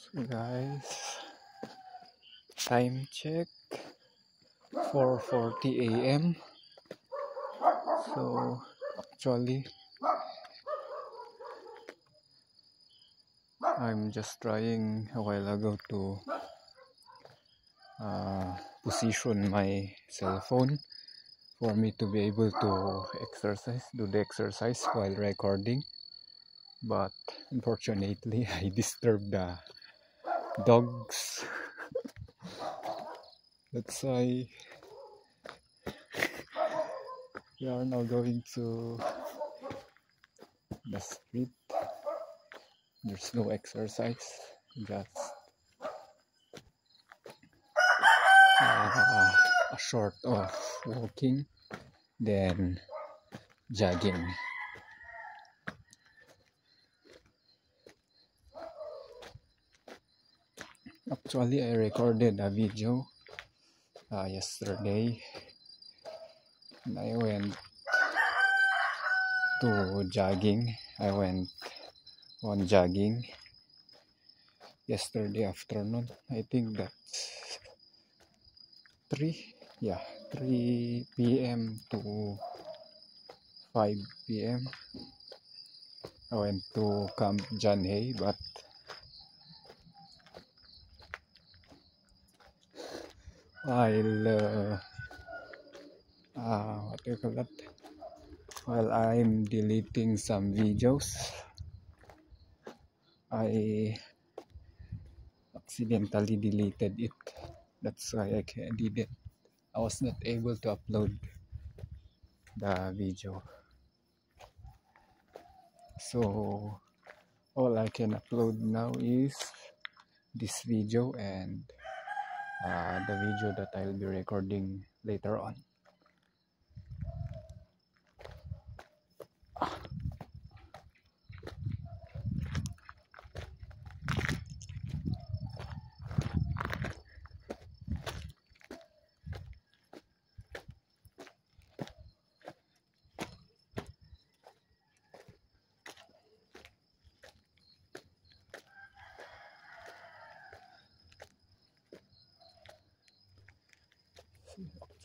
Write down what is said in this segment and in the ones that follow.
So guys, time check 4:40 a.m. So actually I'm just trying a while ago to position my cell phone for me to be able to do the exercise while recording, but unfortunately I disturbed the dogs. That's why we are now going to the street. There's no exercise, just a short of walking, then jogging. Actually, I recorded a video yesterday, and I went to jogging. I went on jogging yesterday afternoon. I think that's 3 p.m. to 5 p.m. I went to Camp John Hay, but what do you call that? While I'm deleting some videos, I accidentally deleted it. That's why I was not able to upload the video. So all I can upload now is this video and the video that I'll be recording later on.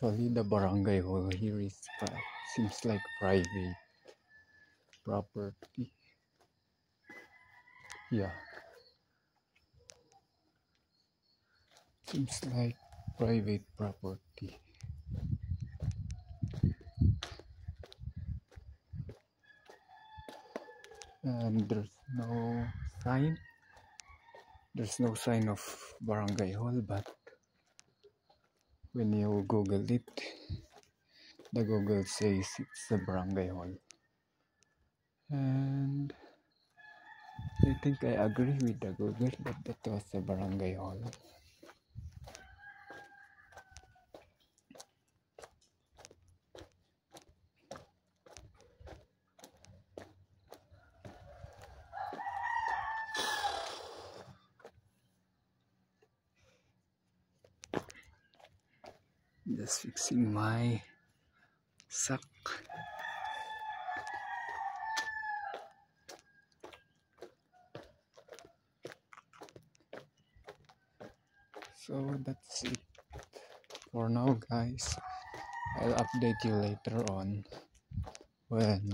Actually, the barangay hall here seems like private property. Yeah, seems like private property. And there's no sign of barangay hall, but when you Google it, the Google says it's a barangay hall. And I think I agree with the Google that was a barangay hall. Just fixing my sack. So that's it for now, guys. I'll update you later on when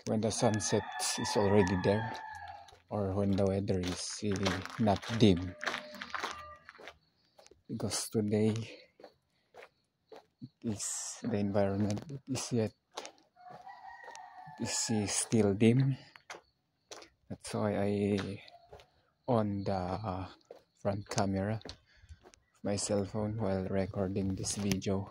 when the sunset is already there, or when the weather is not dim, because today the environment is still dim. That's why I on the front camera of my cell phone while recording this video.